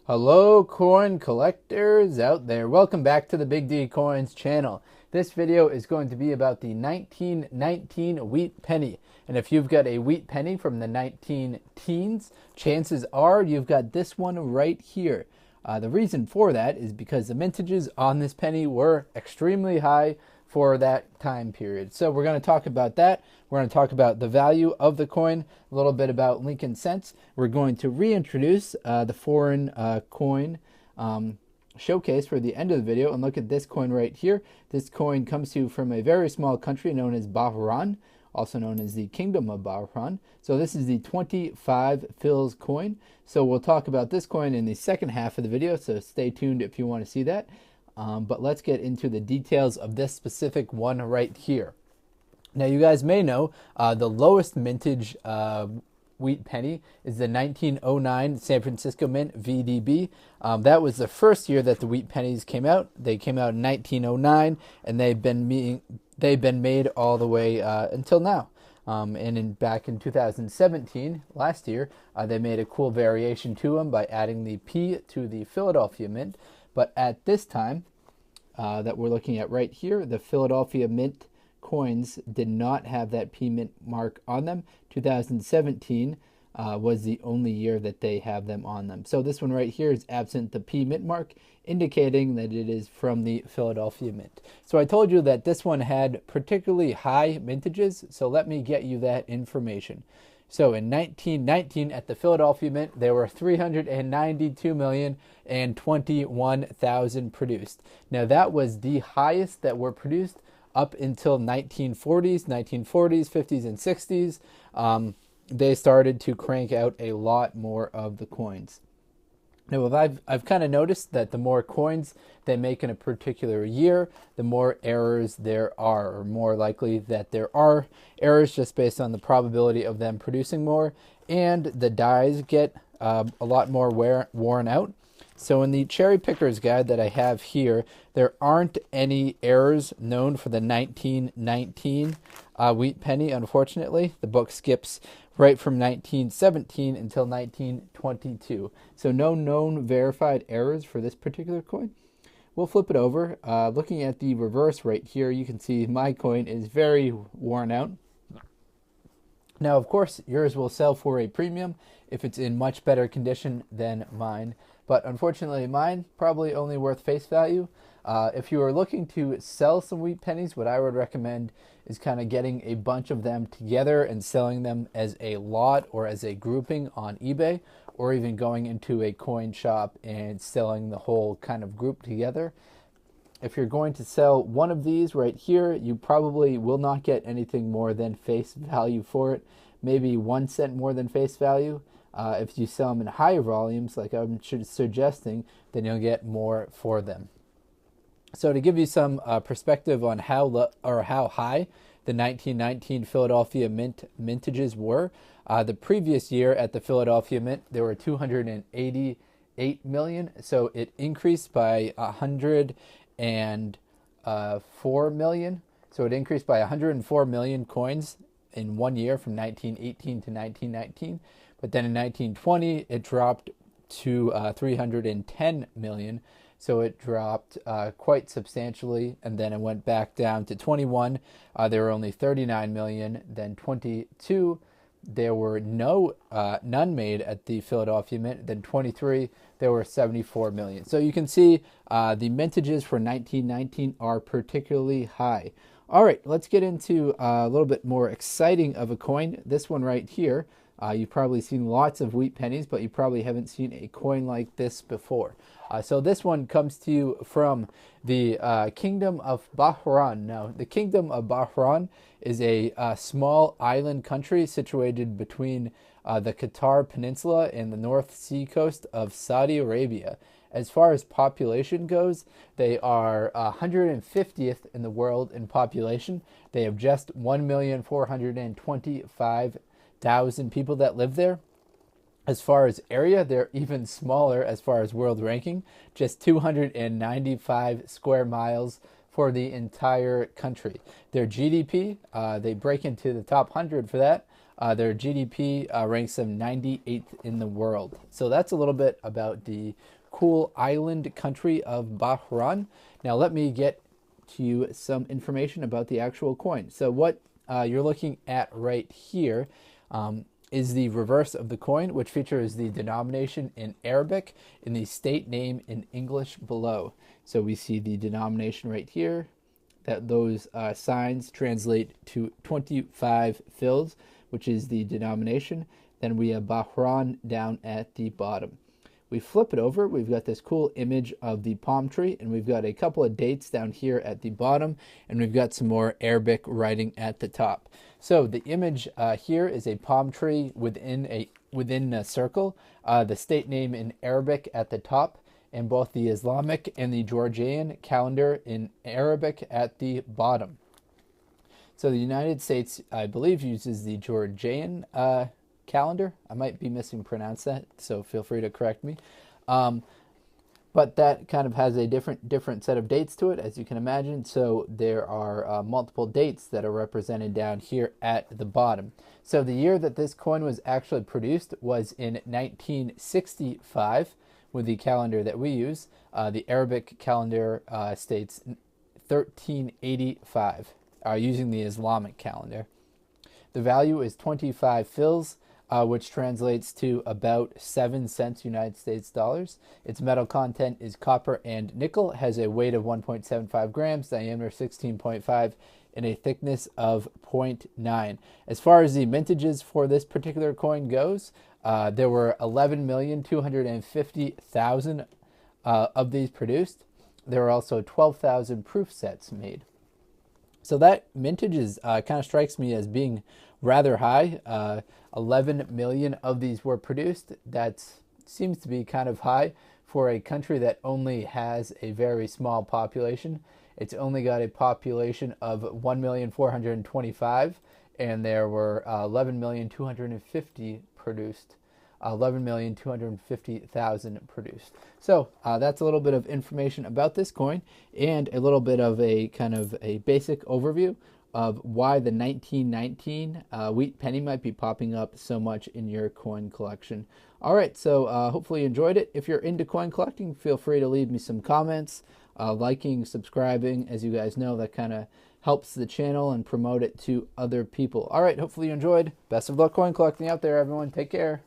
Hello coin collectors out there. Welcome back to the Big D Coins channel. This video is going to be about the 1919 wheat penny. And if you've got a wheat penny from the 19 teens, chances are you've got this one right here. The reason for that is because the mintages on this penny were extremely high for that time period. So we're going to talk about that. We're going to talk about the value of the coin, a little bit about Lincoln cents. We're going to reintroduce the foreign coin showcase for the end of the video and look at this coin right here. This coin comes to you from a very small country known as Bahrain, also known as the Kingdom of Bahrain. So this is the 25 fils coin. So we'll talk about this coin in the second half of the video, so stay tuned if you want to see that. But let's get into the details of this specific one right here. Now, you guys may know the lowest mintage wheat penny is the 1909 San Francisco Mint VDB. That was the first year that the wheat pennies came out. They came out in 1909, and they've been made all the way until now. Back in 2017, last year, they made a cool variation to them by adding the P to the Philadelphia Mint. But at this time that we're looking at right here, the Philadelphia Mint coins did not have that P Mint mark on them. 2017 was the only year that they have them on them. So this one right here is absent the P Mint mark, indicating that it is from the Philadelphia Mint. So I told you that this one had particularly high mintages, so let me get you that information. So in 1919 at the Philadelphia Mint, there were 392,021,000 produced. Now that was the highest that were produced up until 1940s, 50s, and 60s. They started to crank out a lot more of the coins. Now, I've kind of noticed that the more coins they make in a particular year, the more errors there are, or more likely that there are errors just based on the probability of them producing more, and the dies get a lot more worn out. So in the cherry picker's guide that I have here, there aren't any errors known for the 1919 wheat penny, unfortunately. The book skips right from 1917 until 1922. So no known verified errors for this particular coin. We'll flip it over. Looking at the reverse right here, you can see my coin is very worn out. Now, of course, yours will sell for a premium if it's in much better condition than mine. But unfortunately, mine probably only worth face value. If you are looking to sell some wheat pennies, what I would recommend is kind of getting a bunch of them together and selling them as a lot or as a grouping on eBay, or even going into a coin shop and selling the whole kind of group together. If you're going to sell one of these right here, you probably will not get anything more than face value for it, maybe 1 cent more than face value. If you sell them in higher volumes, like I'm suggesting, then you'll get more for them. So to give you some perspective on how high the 1919 Philadelphia Mint mintages were, the previous year at the Philadelphia Mint, there were 288 million. So it increased by 104 million. So it increased by 104 million coins in 1 year from 1918 to 1919. But then in 1920, it dropped to 310 million. So it dropped quite substantially, and then it went back down to 21. There were only 39 million. Then 22, there were none made at the Philadelphia Mint. Then 23, there were 74 million. So you can see the mintages for 1919 are particularly high. All right, let's get into a little bit more exciting of a coin. This one right here. You've probably seen lots of wheat pennies, but you probably haven't seen a coin like this before. So this one comes to you from the Kingdom of Bahrain. Now, the Kingdom of Bahrain is a small island country situated between the Qatar Peninsula and the North Sea coast of Saudi Arabia. As far as population goes, they are 150th in the world in population. They have just 1,425,000 people that live there. As far as area, they're even smaller as far as world ranking, just 295 square miles for the entire country. Their GDP, they break into the top 100 for that. Their GDP ranks them 98th in the world. So that's a little bit about the cool island country of Bahrain. Now let me get to you some information about the actual coin. So what you're looking at right here is the reverse of the coin, which features the denomination in Arabic and the state name in English below. So we see the denomination right here, that those signs translate to 25 fils, which is the denomination. Then we have Bahrain down at the bottom. We flip it over, we've got this cool image of the palm tree, and we've got a couple of dates down here at the bottom, and we've got some more Arabic writing at the top. So the image here is a palm tree within a circle, the state name in Arabic at the top, and both the Islamic and the Georgian calendar in Arabic at the bottom. So the United States, I believe, uses the Georgian calendar. I might be mispronounced that, so feel free to correct me. But that kind of has a different set of dates to it, as you can imagine. So there are multiple dates that are represented down here at the bottom. So the year that this coin was actually produced was in 1965 with the calendar that we use. The Arabic calendar states 1385, using the Islamic calendar. The value is 25 fils, which translates to about 7 cents United States dollars. Its metal content is copper and nickel, has a weight of 1.75 grams, diameter 16.5, and a thickness of 0.9. As far as the mintages for this particular coin goes, there were 11,250,000 of these produced. There were also 12,000 proof sets made. So that mintage is kind of strikes me as being rather high. 11 million of these were produced. That seems to be kind of high for a country that only has a very small population. It's only got a population of 1,425,000, and there were 11,250,000 produced. 11,250,000 produced. So that's a little bit of information about this coin and a little bit of a kind of a basic overview of why the 1919 wheat penny might be popping up so much in your coin collection. All right, so hopefully you enjoyed it. If you're into coin collecting, feel free to leave me some comments, liking, subscribing. As you guys know, that kind of helps the channel and promote it to other people. All right, hopefully you enjoyed. Best of luck coin collecting out there, everyone. Take care.